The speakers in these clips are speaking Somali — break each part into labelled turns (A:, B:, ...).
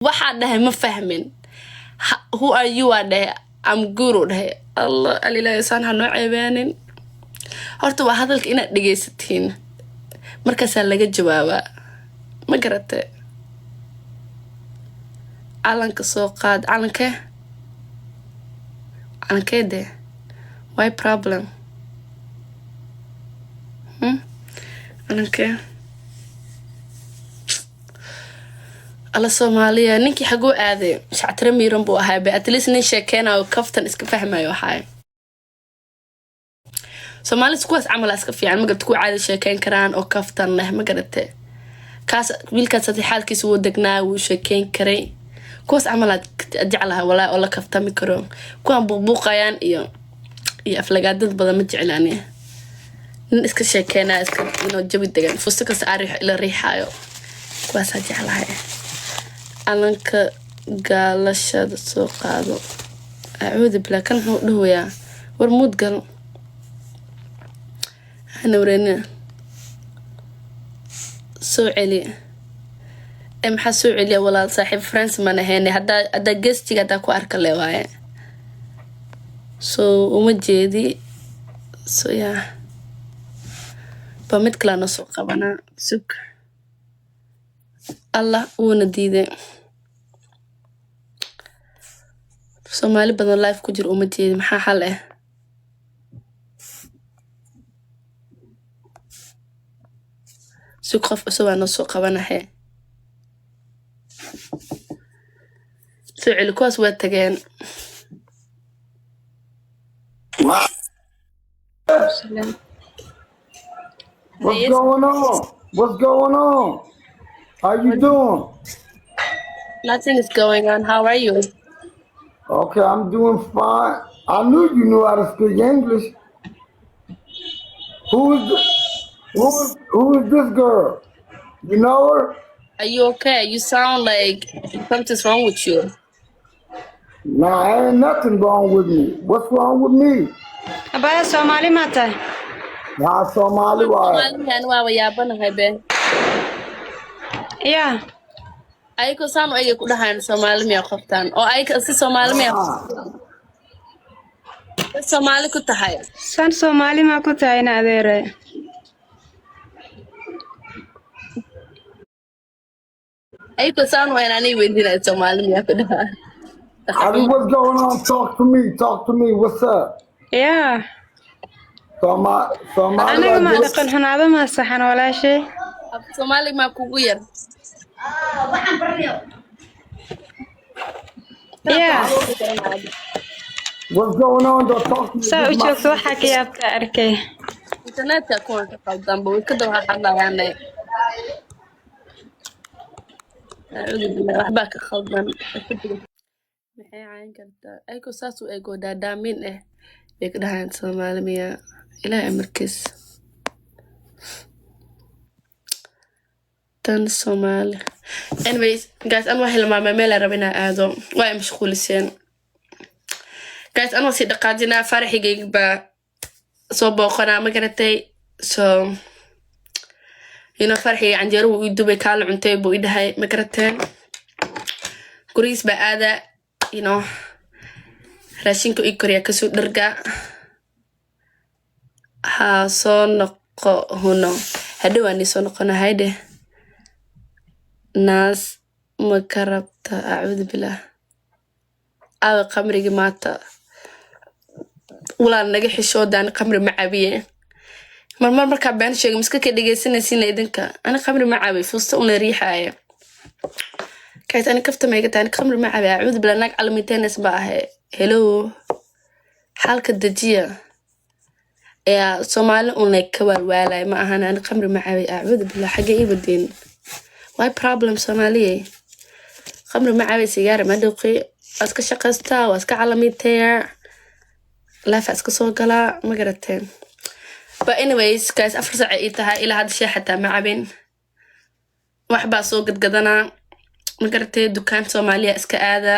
A: waxaa dhahay ma fahmin. Who are you aa dhahay I'm guru dhahay Allah alilahi saan ha noo ceebaanin. Horta waa hadalka inaad dhegeysatiin markaasaa laga jawaabaa ma garatay. calanka soo qaad calankeede why problem calankee alla Soomaaliya ninkii xaguu aaday shactire miiran buu ahaa at least nin sheekeenayo kaftan iska fahmayo waxay Soomaalidu kuwaas camal iska fiican ma garad ku caadi sheekeen karaan oo kaftan leh ma garatay kaas wiilkaas hadii xaalkiisa uu degnaa uu sheekeen karay kuwaas camal jeclaha walaa oo la kaftami karo kuwan buuqayaan iyo aflagaadad badan ma jeclaani nin iska sheekeenaa iska inoo jawi degan fusto ka saarix ila riixayo kuwaas jeclahay calanka gaalashada soo qaado acuud bilaa kan wuxuu dhahoyaa war mood gal أنا ورينا سوعلي حسوعلي ولا صاحب فرنسا ما نهيني هدا جستي هدا كو أركل لواي ومجيدي يا بمتكلا نسو قبنا سك الله ونديده Soomaali badan life ku jir uma jeedin maxaa xal ah سوق سوى نص قبنا هي سوى الكواس واتجان
B: What's going on? What's going on? How you doing?
A: Nothing is going on. How are you?
B: Okay, I'm doing fine. I knew you knew how to speak English. Who is this girl? You know her?
A: Are you okay? You sound like something's wrong with you.
B: Nah, ain't nothing wrong with me. What's wrong with me?
C: Abaya Somali mata.
B: Nah, Somali why?
C: Yeah.
A: Ayko saan ay ku dhahaan Soomaali miya qoftaan oo ay si Soomaali miya Soomaali ku tahay
C: San Somali ma ku tahay na adeere.
A: Ayko saan way inaan weydiinay Soomaali miya ku dhahaan
B: Abi, what's going on? Talk to me. Talk to me. What's up?
C: Yeah.
B: Somali.
C: Anaga ma dhaqan xunaado ma saxan walaashay.
A: Soomaali ma kugu yar
C: Yeah.
B: What's going on? Don't talk to me.
C: Saa u joogto waxa ka yaabta arkay.
A: internetka kuwan ka qaldan buu ka dawa hadlayaan waxba ka qaldan maxay cayn kartaa ayko saas u eego daadaamin bay ka dhahaan Soomaali miya ilaa markiis tan Soomaali anyways guys I'm waxay lama meel rabina aado way mashquuliseen guys I'm si dhaqaajina farxigayba soo booqana ma garatay so farxiga canjeero uu dubay kaal cuntay buu idhahay ma garateen guriis ba aada raashinka ii koriya kasoo dharga ha soo noqo huno hadawani soo noqona hayde naas ma karabta acuud billah aw qamrigi maata wala naga xishoodan qamri ma cabiye marka baan sheegay miska ka dhageysanaysiin idinka ana qamri ma cabi fuusta una riixaya كايت أنا كفت ما يقطع أنا خمر ما عبي أعوذ بالله ناق على 200 صباح هلو حالك الدجية يا صومال ونك كبر ولا ما أنا خمر ما عبي أعوذ بالله حاجة إيه بدين واي problem صومالية خمر ما عبي سيجارة ما دوقي أسك شقستا وأسك على 200 لا فأسك صوغلا ما قرأتين but anyways guys أفرز عيتها إلى هذا الشيء حتى ما عبين وحبا سوق قدنا ما قرأتي دكان Soomaaliya iska aada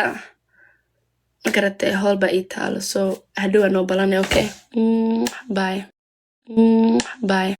A: ma garatay hool ba ii taalo so hadhow aan oo balanay okay bye